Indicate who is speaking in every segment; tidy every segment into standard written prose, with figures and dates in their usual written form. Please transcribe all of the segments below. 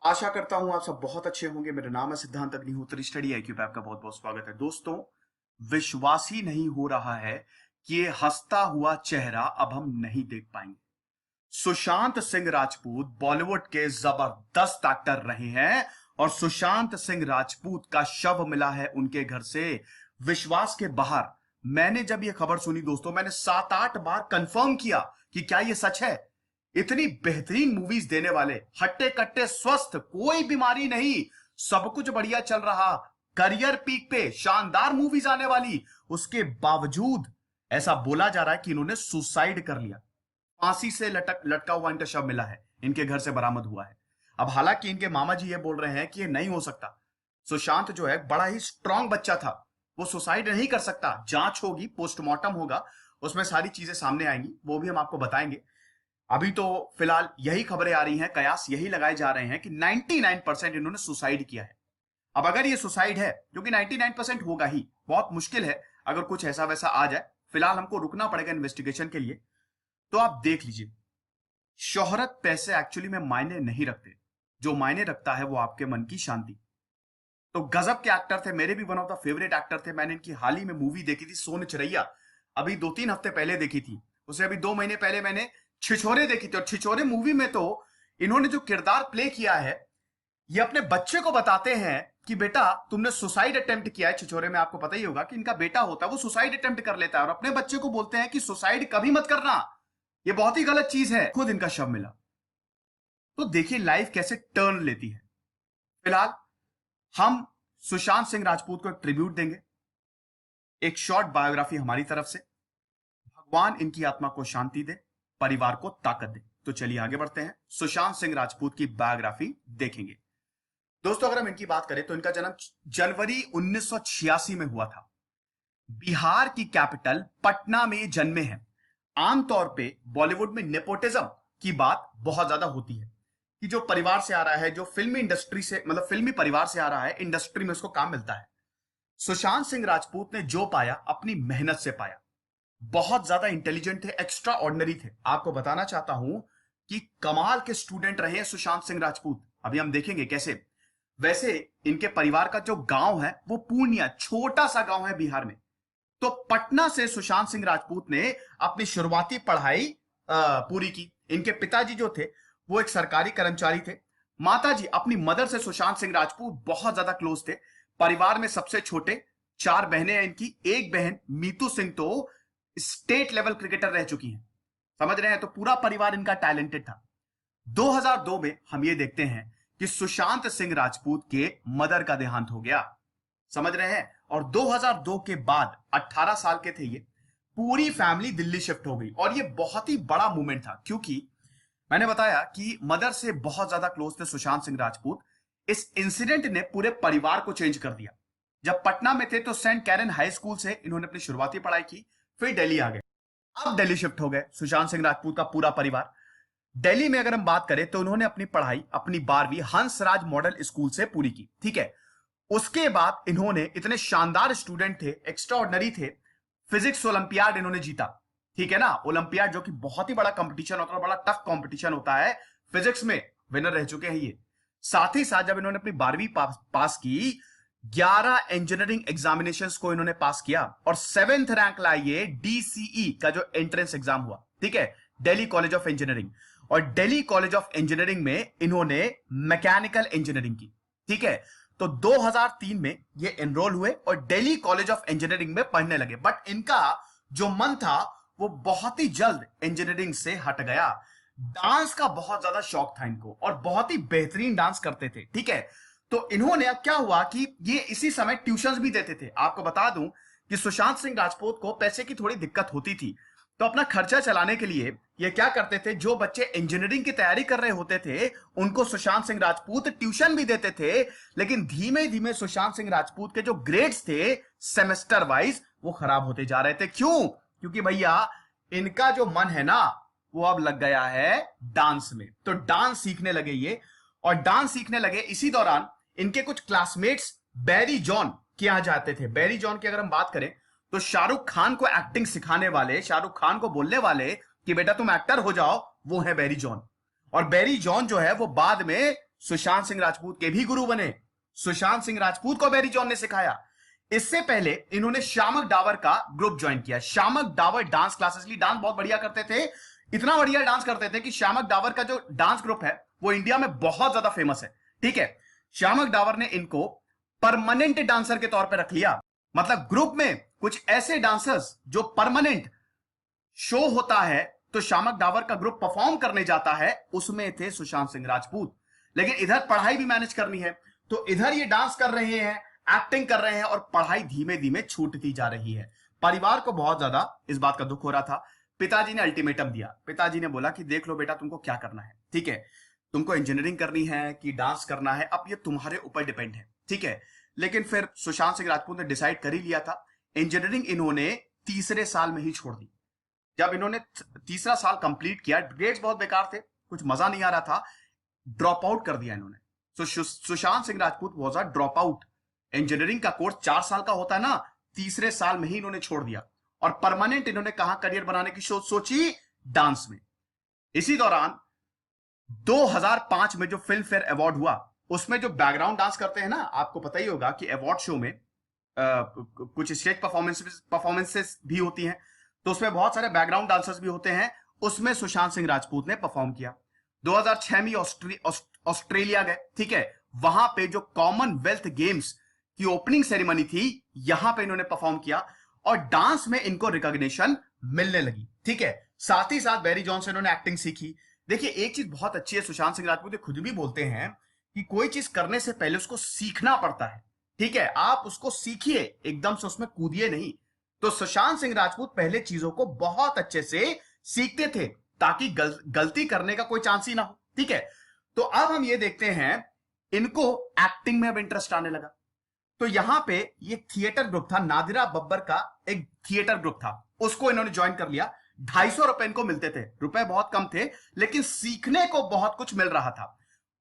Speaker 1: आशा करता हूं आप सब बहुत अच्छे होंगे। मेरा नाम है सिद्धांत अग्निहोत्री। स्टडी आईक्यू पे आपका बहुत बहुत स्वागत है। दोस्तों, विश्वास ही नहीं हो रहा है कि ये हंसता हुआ चेहरा अब हम नहीं देख पाएंगे। सुशांत सिंह राजपूत बॉलीवुड के जबरदस्त एक्टर रहे हैं और सुशांत सिंह राजपूत का शव मिला है उनके घर से विश्वास के बाहर। मैंने जब यह खबर सुनी दोस्तों, मैंने 7-8 बार कंफर्म किया कि क्या यह सच है। इतनी बेहतरीन मूवीज देने वाले, हट्टे कट्टे स्वस्थ, कोई बीमारी नहीं, सब कुछ बढ़िया चल रहा, करियर पीक पे, शानदार मूवीज आने वाली, उसके बावजूद ऐसा बोला जा रहा है कि इन्होंने सुसाइड कर लिया। फांसी से लटका हुआ इनका शव मिला है, इनके घर से बरामद हुआ है। अब हालांकि इनके मामा जी ये बोल रहे हैं कि ये नहीं हो सकता। सुशांत जो है बड़ा ही स्ट्रांग बच्चा था, वो सुसाइड नहीं कर सकता। जांच होगी, पोस्टमार्टम होगा, उसमें सारी चीजें सामने आएंगी, वो भी हम आपको बताएंगे। अभी तो फिलहाल यही खबरें आ रही हैं, कयास यही लगाए जा रहे हैं कि 99% इन्होंने सुसाइड किया है। अब अगर ये सुसाइड है, जो कि 99% होगा ही, बहुत मुश्किल है अगर कुछ ऐसा वैसा आ जाए। फिलहाल हमको रुकना पड़ेगा इन्वेस्टिगेशन के लिए। तो आप देख लीजिए, शोहरत पैसे एक्चुअली में मायने नहीं रखते। जो मायने रखता है वो आपके मन की शांति। तो गजब के एक्टर थे, मेरे भी one of the favourite actor थे। मैंने इनकी हाल ही में मूवी देखी थी सोन चिरैया, अभी 2-3 हफ्ते पहले देखी थी। उसे अभी 2 महीने पहले मैंने छिछोरे देखी थी। और छिछोरे मूवी में तो इन्होंने जो किरदार प्ले किया है, ये अपने बच्चे को बताते हैं कि बेटा तुमने सुसाइड अटेम्प्ट किया है। छिछोरे में आपको पता ही होगा कि इनका बेटा होता है, वो सुसाइड अटेम्प्ट कर लेता है और अपने बच्चे को बोलते हैं कि सुसाइड कभी मत करना, ये बहुत ही गलत चीज है। खुद इनका शव मिला। तो देखिए लाइफ कैसे टर्न लेती है। फिलहाल हम सुशांत सिंह राजपूत को एक ट्रिब्यूट देंगे, एक शॉर्ट बायोग्राफी हमारी तरफ से। भगवान इनकी आत्मा को शांति दे, परिवार को ताकत दे। तो चलिए आगे बढ़ते हैं, सुशांत सिंह राजपूत की बायोग्राफी देखेंगे। दोस्तों, अगर हम इनकी बात करें तो इनका जन्म जनवरी 1986 में हुआ था। बिहार की कैपिटल पटना में जन्मे हैं। आमतौर पे बॉलीवुड में नेपोटिज्म की बात बहुत ज्यादा होती है कि जो परिवार से आ रहा है, जो फिल्मी इंडस्ट्री से, मतलब फिल्मी परिवार से आ रहा है, इंडस्ट्री में उसको काम मिलता है। सुशांत सिंह राजपूत ने जो पाया अपनी मेहनत से पाया। बहुत ज्यादा इंटेलिजेंट थे, एक्स्ट्रा ऑर्डिनरी थे। आपको बताना चाहता हूं कि कमाल के स्टूडेंट रहे हैं सुशांत सिंह राजपूत। अभी हम देखेंगे कैसे। वैसे इनके परिवार का जो गांव है वो पूर्णिया, छोटा सा गांव है बिहार में। तो पटना से सुशांत सिंह राजपूत ने अपनी शुरुआती पढ़ाई पूरी की। इनके पिताजी जो थे वो एक सरकारी कर्मचारी थे। माताजी अपनी मदर से सुशांत सिंह राजपूत बहुत ज्यादा क्लोज थे। परिवार में सबसे छोटे, 4 बहनें हैं इनकी। एक बहन मीतू सिंह तो स्टेट लेवल क्रिकेटर रह चुकी हैं। समझ रहे हैं? तो पूरा परिवार इनका टैलेंटेड था। 2002 में हम ये देखते हैं कि सुशांत सिंह राजपूत के मदर का देहांत हो गया। समझ रहे हैं? और 2002 के बाद 18 साल के थे ये, पूरी फैमिली दिल्ली शिफ्ट हो गई। और ये बहुत ही बड़ा मूवमेंट था, क्योंकि मैंने बताया कि मदर से बहुत ज्यादा क्लोज थे सुशांत सिंह राजपूत। इस इंसिडेंट ने पूरे परिवार को चेंज कर दिया। जब पटना में थे तो सेंट कैरन हाई स्कूल से इन्होंने अपनी शुरुआती पढ़ाई की, फिर दिल्ली आ गए। अब दिल्ली शिफ्ट हो गए सुशांत सिंह राजपूत का पूरा परिवार। दिल्ली में अगर हम बात करें तो उन्होंने अपनी पढ़ाई, अपनी 12वीं हंसराज मॉडल स्कूल से पूरी की। ठीक है। उसके बाद इन्होंने, इतने शानदार स्टूडेंट थे, एक्स्ट्रा ऑर्डिनरी थे, फिजिक्स ओलंपियाड इन्होंने जीता। ठीक है ना? ओलंपियाड जो कि बहुत ही बड़ा कंपटीशन होता है, बड़ा टफ कंपटीशन होता है, फिजिक्स में विनर रह चुके हैं ये। साथ ही साथ जब इन्होंने अपनी 12वीं पास की, 11 इंजीनियरिंग एग्जामिनेशंस को इन्होंने पास किया और 7th रैंक लाइए डीसीई का जो एंट्रेंस एग्जाम हुआ। ठीक है, दिल्ली कॉलेज ऑफ इंजीनियरिंग। और दिल्ली कॉलेज ऑफ इंजीनियरिंग में इन्होंने मैकेनिकल इंजीनियरिंग की। ठीक है। तो 2003 में ये एनरोल हुए और दिल्ली कॉलेज ऑफ इंजीनियरिंग में पढ़ने लगे। बट इनका जो मन था वो बहुत ही जल्द इंजीनियरिंग से हट गया। डांस का बहुत ज्यादा शौक था इनको और बहुत ही बेहतरीन डांस करते थे। ठीक है। तो इन्होंने, अब क्या हुआ कि ये इसी समय ट्यूशंस भी देते थे। आपको बता दूं कि सुशांत सिंह राजपूत को पैसे की थोड़ी दिक्कत होती थी, तो अपना खर्चा चलाने के लिए ये क्या करते थे, जो बच्चे इंजीनियरिंग की तैयारी कर रहे होते थे उनको सुशांत सिंह राजपूत ट्यूशन भी देते थे। लेकिन धीमे धीमे सुशांत सिंह राजपूत के जो ग्रेड्स थे सेमेस्टर वाइज, वो खराब होते जा रहे थे। क्यों? क्योंकि भैया इनका जो मन है ना, वो अब लग गया है डांस में। तो डांस सीखने लगे ये, और डांस सीखने लगे। इसी दौरान इनके कुछ क्लासमेट्स बैरी जॉन के यहां जाते थे। बैरी जॉन की अगर हम बात करें तो शाहरुख खान को एक्टिंग सिखाने वाले, शाहरुख खान को बोलने वाले कि बेटा तुम एक्टर हो जाओ, वो है बैरी जॉन। और बैरी जॉन जो है वो बाद में सुशांत सिंह राजपूत के भी गुरु बने। सुशांत सिंह राजपूत को बैरी जॉन ने सिखाया। इससे पहले इन्होंने शामक डावर का ग्रुप ज्वाइन किया। शामक डावर डांस क्लासेस ली, डांस बहुत बढ़िया करते थे, इतना बढ़िया डांस करते थे कि शामक डावर का जो डांस ग्रुप है वो इंडिया में बहुत ज्यादा फेमस है। ठीक है, शामक डावर ने इनको परमानेंट डांसर के तौर पर रख लिया। मतलब ग्रुप में कुछ ऐसे डांसर्स जो परमानेंट शो होता है तो शामक डावर का ग्रुप परफॉर्म करने जाता है, उसमें थे सुशांत सिंह राजपूत। लेकिन इधर पढ़ाई भी मैनेज करनी है, तो इधर ये डांस कर रहे हैं, एक्टिंग कर रहे हैं और पढ़ाई धीमे धीमे छूटती जा रही है। परिवार को बहुत ज्यादा इस बात का दुख हो रहा था। पिताजी ने अल्टीमेटम दिया। पिताजी ने बोला कि देख लो बेटा, तुमको क्या करना है, ठीक है, तुमको इंजीनियरिंग करनी है कि डांस करना है, अब ये तुम्हारे ऊपर डिपेंड है। ठीक है, लेकिन फिर सुशांत सिंह राजपूत ने डिसाइड कर ही लिया था। इंजीनियरिंग इन्होंने तीसरे साल में ही छोड़ दी। जब इन्होंने तीसरा साल कंप्लीट किया, ग्रेड्स बहुत बेकार थे, कुछ मजा नहीं आ रहा था, ड्रॉप आउट कर दिया इन्होंने। Sushant Singh Rajput was a drop out. Engineering का कोर्स 4 साल का होता है ना, तीसरे साल में ही इन्होंने छोड़ दिया और परमानेंट इन्होंने कहां करियर बनाने की सोची, डांस में। इसी दौरान 2005 में जो फिल्म फेयर अवार्ड हुआ, उसमें जो बैकग्राउंड डांस करते हैं ना, आपको पता ही होगा कि अवार्ड शो में कुछ स्टेज परफॉर्मेंसेस भी होती हैं, तो उसमें बहुत सारे बैकग्राउंड डांसर्स भी होते हैं। उसमें सुशांत सिंह राजपूत ने परफॉर्म किया। 2006 में ऑस्ट्रेलिया गए। ठीक है, वहां पे जो कॉमनवेल्थ गेम्स की ओपनिंग सेरेमनी थी, यहां पे इन्होंने परफॉर्म किया और डांस में इनको रिकॉग्निशन मिलने लगी। ठीक है, साथ ही साथ बैरी जॉन से इन्होंने एक्टिंग सीखी। देखिए, एक चीज बहुत अच्छी है, सुशांत सिंह राजपूत खुद भी बोलते हैं कि कोई चीज करने से पहले उसको सीखना पड़ता है। ठीक है, आप उसको सीखिए, एकदम से उसमें कूदिए नहीं। तो सुशांत सिंह राजपूत पहले चीजों को बहुत अच्छे से सीखते थे ताकि गलती करने का कोई चांस ही ना हो। ठीक है, तो अब हम ये देखते हैं, इनको एक्टिंग में अब इंटरेस्ट आने लगा। तो यहां पे ये थिएटर ग्रुप था, नादिरा बब्बर का एक थिएटर ग्रुप था, उसको इन्होंने ज्वाइन कर लिया। 250 रुपए इनको मिलते थे, रुपए बहुत कम थे, लेकिन सीखने को बहुत कुछ मिल रहा था।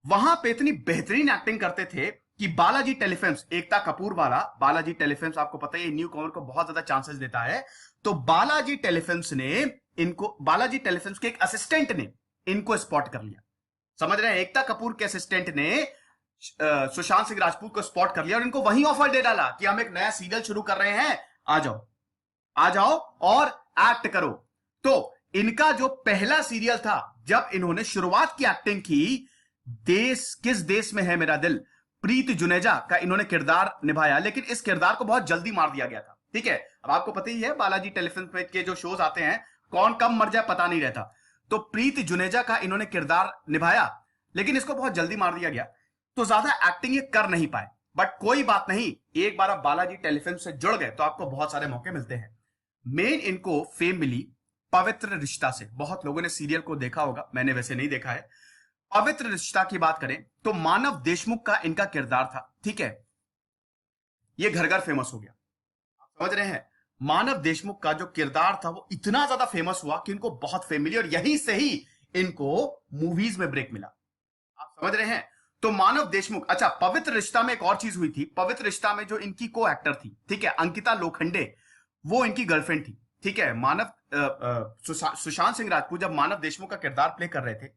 Speaker 1: वहां पे इतनी बेहतरीन एक्टिंग करते थे कि बालाजी टेलीफिल्म्स, एकता कपूर वाला बालाजी टेलीफिल्म्स, आपको पता है न्यू कमर को बहुत ज्यादा चांसेस देता है, तो बालाजी टेलीफिल्म्स ने इनको, बालाजी टेलीफिल्म्स के एक असिस्टेंट ने इनको स्पॉट कर लिया। समझ रहे हैं, एकता कपूर के असिस्टेंट ने सुशांत सिंह राजपूत को स्पॉट कर लिया और इनको वही ऑफर दे डाला कि हम एक नया सीरियल शुरू कर रहे हैं, आ जाओ, आ जाओ और एक्ट करो। तो इनका जो पहला सीरियल था, जब इन्होंने शुरुआत की एक्टिंग की, देश किस देश में है मेरा दिल, प्रीत जुनेजा का इन्होंने किरदार निभाया, लेकिन इस किरदार को बहुत जल्दी मार दिया गया था। ठीक है, अब आपको पता ही है बालाजी टेलीफिल्म पे के जो शोज आते हैं, कौन कब मर जाए पता नहीं रहता। तो प्रीत जुनेजा का इन्होंने किरदार निभाया, लेकिन इसको बहुत जल्दी मार दिया गया, तो ज्यादा एक्टिंग ये कर नहीं पाए। बट कोई बात नहीं, एक बार आप बालाजी टेलीफिल्म से जुड़ गए तो आपको बहुत सारे मौके मिलते हैं। मेन इनको फेम मिली पवित्र रिश्ता से। बहुत लोगों ने सीरियल को देखा होगा, मैंने वैसे नहीं देखा है। पवित्र रिश्ता की बात करें तो मानव देशमुख का इनका किरदार था। ठीक है, ये घर घर फेमस हो गया, आप समझ रहे हैं। मानव देशमुख का जो किरदार था वो इतना ज्यादा फेमस हुआ कि इनको बहुत फेम मिली और यहीं से ही इनको मूवीज में ब्रेक मिला, आप समझ रहे हैं। तो मानव देशमुख, अच्छा, पवित्र रिश्ता में एक और चीज हुई थी। पवित्र रिश्ता में जो इनकी को एक्टर थी, ठीक है, अंकिता लोखंडे, वो इनकी गर्लफ्रेंड थी। ठीक है, सुशांत सिंह राजपूत जब मानव देशमुख का किरदार प्ले कर रहे थे,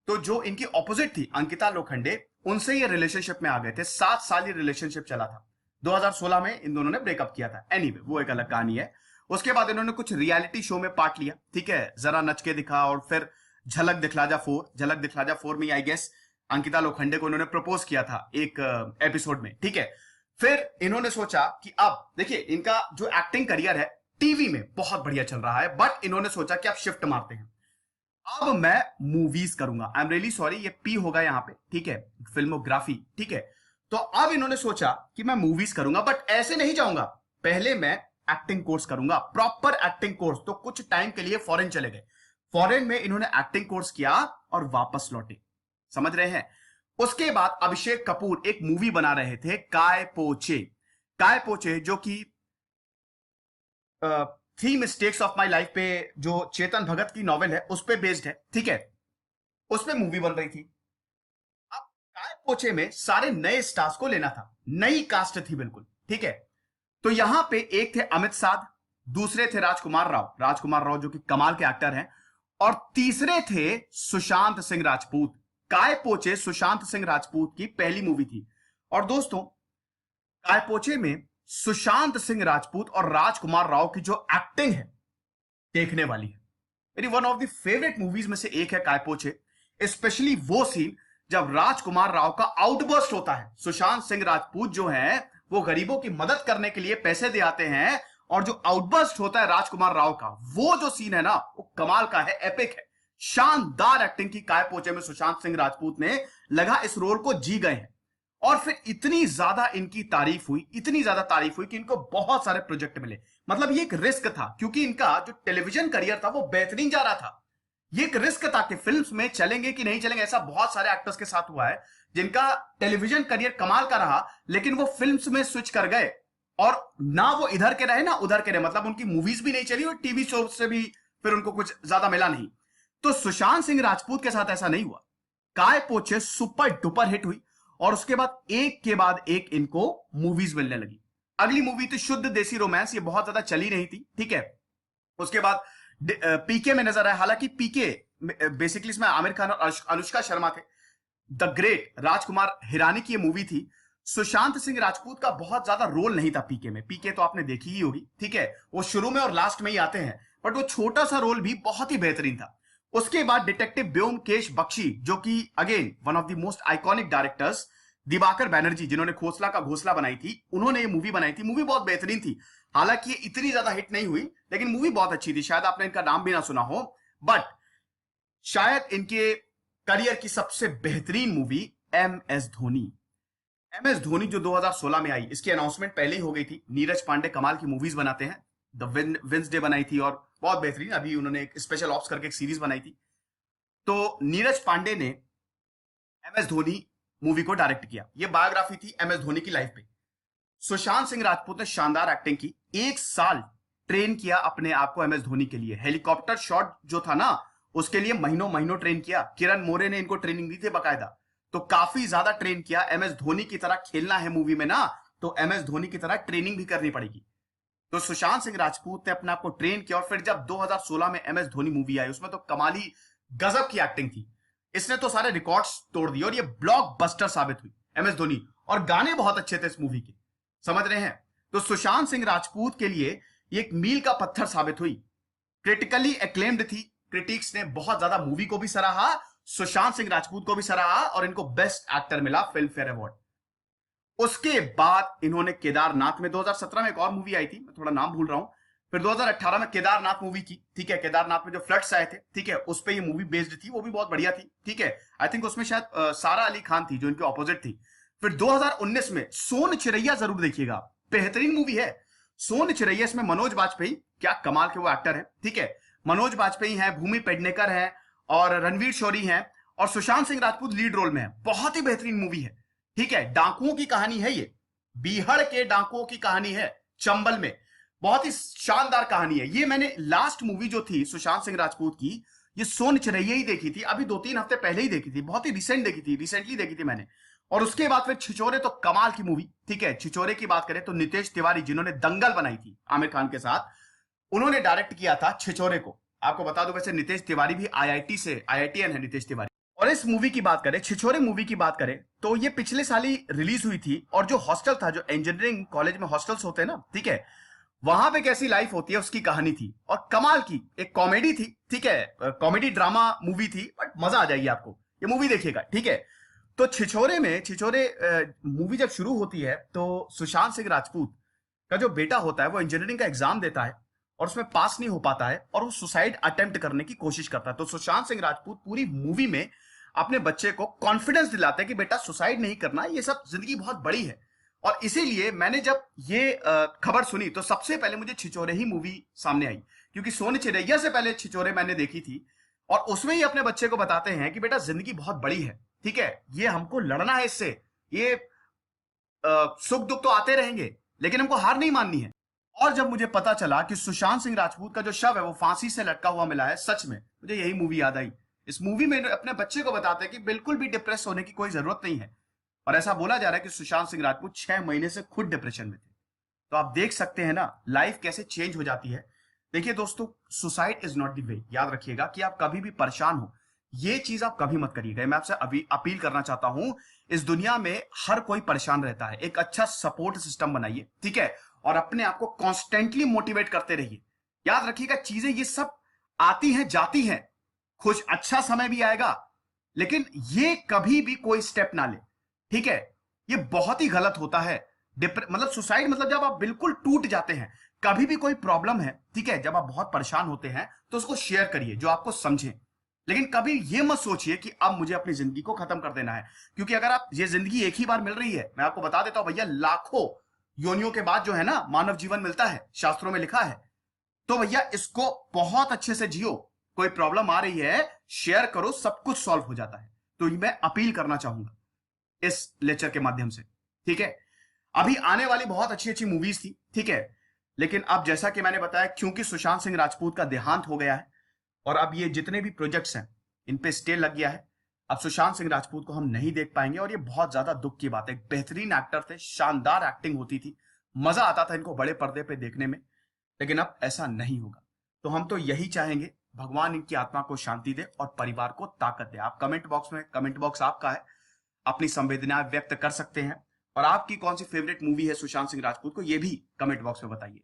Speaker 1: तो जो इनकी ऑपोजिट थी अंकिता लोखंडे, उनसे ये रिलेशनशिप में आ गए थे। 7 साल ये रिलेशनशिप चला था। 2016 में इन दोनों ने ब्रेकअप किया था। एनीवे, वो एक अलग कहानी है। उसके बाद इन्होंने कुछ रियलिटी शो में पार्ट लिया। ठीक है, जरा नच के दिखा और फिर झलक दिखला जा 4, झलक दिखला जा 4 में आई गेस अंकिता लोखंडे को इन्होंने प्रपोज किया था एक एपिसोड में। ठीक है, फिर इन्होंने सोचा कि अब देखिए, इनका जो एक्टिंग करियर है टीवी में बहुत बढ़िया चल रहा है, बट इन्होंने सोचा कि अब शिफ्ट मारते हैं, अब मैं मूवीज करूंगा। आई एम रियली सॉरी, ये पी होगा यहां पे, ठीक है, फिल्मोग्राफी। ठीक है, तो अब इन्होंने सोचा कि मैं मूवीज करूंगा, बट ऐसे नहीं जाऊंगा, पहले मैं एक्टिंग कोर्स करूंगा, प्रॉपर एक्टिंग कोर्स। तो कुछ टाइम के लिए फॉरेन चले गए। फॉरेन में इन्होंने एक्टिंग कोर्स किया और वापस लौटे, समझ रहे हैं। उसके बाद अभिषेक कपूर एक मूवी बना रहे थे, काय पोचे। काय पोचे जो कि three mistakes of my life पे, जो चेतन भगत की नॉवेल है, उस पे बेस्ड है। ठीक है, उस पे मूवी बन रही थी। अब काय पोचे में सारे नए स्टार्स को लेना था, नई कास्ट थी बिल्कुल। ठीक है, तो यहां पे एक थे अमित साध, दूसरे थे राजकुमार राव जो कि कमाल के एक्टर हैं, और तीसरे थे सुशांत सिंह राजपूत। काय पोचे सुशांत सिंह राजपूत की पहली मूवी थी। और दोस्तों, काय पोचे में सुशांत सिंह राजपूत और राजकुमार राव की जो एक्टिंग है देखने वाली है। मेरी one of the favourite movies में से एक है काय पोचे। स्पेशली वो सीन जब राजकुमार राव का आउटबर्स्ट होता है। सुशांत सिंह राजपूत जो है वो गरीबों की मदद करने के लिए पैसे दे आते हैं, और जो आउटबर्स्ट होता है राजकुमार राव का, वो जो सीन है ना, वो कमाल का है, एपिक है। शानदार एक्टिंग की काय पोचे में सुशांत सिंह राजपूत ने, लगा इस रोल को जी गए हैं। और फिर इतनी ज्यादा इनकी तारीफ हुई, इतनी ज्यादा तारीफ हुई कि इनको बहुत सारे प्रोजेक्ट मिले। मतलब ये एक रिस्क था, क्योंकि इनका जो टेलीविजन करियर था वो बेहतरीन जा रहा था। ये एक रिस्क था कि फिल्म्स में चलेंगे कि नहीं चलेंगे। ऐसा बहुत सारे एक्टर्स के साथ हुआ है जिनका टेलीविजन करियर कमाल का रहा, लेकिन वो फिल्म्स में स्विच कर गए, और ना वो इधर के रहे ना उधर के रहे। मतलब उनकी मूवीज भी नहीं चली और टीवी शो से भी फिर उनको कुछ ज्यादा मिला नहीं। तो सुशांत सिंह राजपूत के साथ ऐसा नहीं हुआ। काय पोचे सुपर डुपर हिट हुई, और उसके बाद एक इनको मूवीज मिलने लगी। अगली मूवी थी शुद्ध देसी रोमांस। ये बहुत ज्यादा चली नहीं थी, ठीक है। उसके बाद पीके में नजर आया। हालांकि पीके बेसिकली इसमें आमिर खान और अनुष्का शर्मा थे। द ग्रेट राजकुमार हिरानी की ये मूवी थी। सुशांत सिंह राजपूत का बहुत ज्यादा रोल नहीं था पीके में। पीके तो आपने देखी ही होगी, ठीक है। वो शुरू में और लास्ट में ही आते हैं, बट वो छोटा सा रोल भी बहुत ही बेहतरीन था। उसके बाद डिटेक्टिव ब्योमकेश बख्शी, जो कि again one of the most iconic directors, Diwakar Banerjee जिन्होंने खोसला का घोसला बनाई थी, उन्होंने ये मूवी बनाई थी। मूवी बहुत बेहतरीन थी। हालांकि ये इतनी ज्यादा हिट नहीं हुई, लेकिन मूवी बहुत अच्छी थी। शायद आपने इनका नाम भी ना सुना हो, बट शायद इनके करियर की सबसे बेहतरीन movie M S Dhoni. M S Dhoni जो 2016 में आई, इसकी अनाउंसमेंट पहले ही हो गई थी। नीरज पांडे कमाल की मूवीज बनाते हैं। द वेंसडे बनाई थी और बहुत बेहतरीन। अभी उन्होंने एक स्पेशल ऑप्स करके एक सीरीज बनाई थी। तो नीरज पांडे ने एम एस धोनी मूवी को डायरेक्ट किया। यह बायोग्राफी थी एम एस धोनी की लाइफ पे। सुशांत सिंह राजपूत ने शानदार एक्टिंग की। एक साल ट्रेन किया अपने आप को एम एस धोनी के लिए। हेलीकॉप्टर शॉट जो था ना, उसके लिए महीनों महीनों ट्रेन किया। किरण मोरे ने इनको ट्रेनिंग दी थी बकायदा। तो काफी ज्यादा ट्रेन किया। एम एस धोनी की तरह खेलना है मूवी में ना, तो एम एस धोनी की तरह ट्रेनिंग भी करनी पड़ेगी। तो सुशांत सिंह राजपूत ने अपने आप को ट्रेन किया, और फिर जब 2016 में एम एस धोनी मूवी आई, उसमें तो कमाली गजब की एक्टिंग थी। इसने तो सारे रिकॉर्ड्स तोड़ दिए, और ये ब्लॉकबस्टर साबित हुई एम एस धोनी। और गाने बहुत अच्छे थे इस मूवी के, समझ रहे हैं। तो सुशांत सिंह राजपूत के लिए ये एक मील का पत्थर साबित हुई। क्रिटिकली एक्लेम्ड थी। क्रिटिक्स ने बहुत ज्यादा मूवी को भी सराहा, सुशांत सिंह राजपूत को भी सराहा, और इनको बेस्ट एक्टर मिला फिल्म फेयर अवार्ड। उसके बाद इन्होंने केदारनाथ में 2017 में एक और मूवी आई थी, मैं थोड़ा नाम भूल रहा हूं। फिर 2018 में केदारनाथ मूवी की, ठीक है। केदारनाथ में जो फ्लड्स आए थे, ठीक है, उस पर ये मूवी बेस्ड थी। वो भी बहुत बढ़िया थी, ठीक है। आई थिंक उसमें शायद सारा अली खान थी जो इनके ऑपोजिट थी। फिर 2019 में सोन चिरैया जरूर देखिएगा, बेहतरीन मूवी है। सोन चिरैया, इसमें मनोज बाजपेयी, क्या कमाल के वो एक्टर है, ठीक है। मनोज बाजपेयी हैं, भूमि पेडनेकर हैं, और रणवीर शोरी हैं, और सुशांत सिंह राजपूत लीड रोल में है। बहुत ही बेहतरीन मूवी है, ठीक है। डाकुओं की कहानी है ये, बीहड़ के डाकुओं की कहानी है चंबल में। बहुत ही शानदार कहानी है ये। मैंने लास्ट मूवी जो थी सुशांत सिंह राजपूत की, ये सोन चिरैया ही देखी थी। अभी 2-3 हफ्ते पहले ही देखी थी, बहुत ही रिसेंटली देखी थी मैंने। और उसके बाद फिर छिछोरे, तो कमाल की मूवी, ठीक है। छिछोरे की बात करें तो नितेश तिवारी, जिन्होंने दंगल बनाई थी आमिर खान के साथ, उन्होंने डायरेक्ट किया था छिछोरे को। आपको बता दो, वैसे नितेश तिवारी भी आईआईटी से, आईआईटीएन है नितेश तिवारी। और इस मूवी की बात करें, छिछोरे मूवी की बात करें, तो ये पिछले साल ही रिलीज हुई थी। और जो हॉस्टल था, जो इंजीनियरिंग कॉलेज में हॉस्टल्स होते हैं ना, ठीक है, वहां पे कैसी लाइफ होती है उसकी कहानी थी। और कमाल की एक कॉमेडी थी, ठीक है। कॉमेडी ड्रामा मूवी थी, बट मजा आ जाएगी आपको, ये मूवी देखिएगा, ठीक है। तो छिछोरे मूवी जब शुरू होती है, तो सुशांत सिंह राजपूत का जो बेटा होता है वो इंजीनियरिंग का एग्जाम देता है, और उसमें पास नहीं हो पाता है, और वो सुसाइड अटेम्प्ट करने की कोशिश करता है। तो सुशांत सिंह राजपूत पूरी मूवी में अपने बच्चे को कॉन्फिडेंस दिलाते हैं कि बेटा सुसाइड नहीं करना, ये सब जिंदगी बहुत बड़ी है। और इसीलिए मैंने जब ये खबर सुनी, तो सबसे पहले मुझे छिछोरे ही मूवी सामने आई, क्योंकि सोन चिरैया से पहले छिछोरे मैंने देखी थी। और उसमें ही अपने बच्चे को बताते हैं कि बेटा जिंदगी बहुत बड़ी है, ठीक है, ये हमको लड़ना है इससे। ये सुख दुख तो आते रहेंगे, लेकिन हमको हार नहीं माननी है। और जब मुझे पता चला कि सुशांत सिंह राजपूत का जो शव है वो फांसी से लटका हुआ मिला है, सच में मुझे यही मूवी याद आई। इस मूवी में अपने बच्चे को बताते हैं कि बिल्कुल भी डिप्रेस होने की कोई जरूरत नहीं है। और ऐसा बोला जा रहा है कि सुशांत सिंह राजपूत 6 महीने से खुद डिप्रेशन में थे। तो आप देख सकते हैं ना लाइफ कैसे चेंज हो जाती है। देखिए दोस्तों, suicide is not the way. याद रखिएगा कि आप कभी भी परेशान हो ये चीज आप कभी मत करिएगा। मैं आपसे अभी अपील करना चाहता हूं, इस दुनिया में हर कोई परेशान रहता है, एक अच्छा सपोर्ट सिस्टम बनाइए, ठीक है, और अपने आप को कॉन्स्टेंटली मोटिवेट करते रहिए। याद रखिएगा, चीजें ये सब आती हैं जाती हैं, कुछ अच्छा समय भी आएगा, लेकिन ये कभी भी कोई स्टेप ना ले, ठीक है। ये बहुत ही गलत होता है। मतलब सुसाइड मतलब जब आप बिल्कुल टूट जाते हैं, कभी भी कोई प्रॉब्लम है, ठीक है, जब आप बहुत परेशान होते हैं तो उसको शेयर करिए जो आपको समझे, लेकिन कभी ये मत सोचिए कि अब मुझे अपनी जिंदगी को खत्म कर देना है। क्योंकि अगर आप, ये जिंदगी एक ही बार मिल रही है, मैं आपको बता देता हूं भैया, लाखों योनियों के बाद जो है ना मानव जीवन मिलता है, शास्त्रों में लिखा है। तो भैया इसको बहुत अच्छे से जियो। कोई प्रॉब्लम आ रही है, शेयर करो, सब कुछ सॉल्व हो जाता है। तो मैं अपील करना चाहूंगा इस लेक्चर के माध्यम से, ठीक है। अभी आने वाली बहुत अच्छी अच्छी मूवीज थी, ठीक है, लेकिन अब जैसा कि मैंने बताया, क्योंकि सुशांत सिंह राजपूत का देहांत हो गया है और अब ये जितने भी प्रोजेक्ट्स हैं इन पे स्टे लग गया है, अब सुशांत सिंह राजपूत को हम नहीं देख पाएंगे और ये बहुत ज्यादा दुख की बात है। एक बेहतरीन एक्टर थे, शानदार एक्टिंग होती थी, मजा आता था इनको बड़े पर्दे पे देखने में, लेकिन अब ऐसा नहीं होगा। तो हम तो यही चाहेंगे, भगवान इनकी आत्मा को शांति दे और परिवार को ताकत दे। आप कमेंट बॉक्स में, कमेंट बॉक्स आपका है, अपनी संवेदनाएं व्यक्त कर सकते हैं, और आपकी कौन सी फेवरेट मूवी है सुशांत सिंह राजपूत को, ये भी कमेंट बॉक्स में बताइए।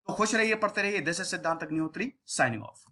Speaker 1: तो खुश रहिए, पढ़ते रहिए। दिस इज सिद्धांत अग्निहोत्री साइनिंग ऑफ।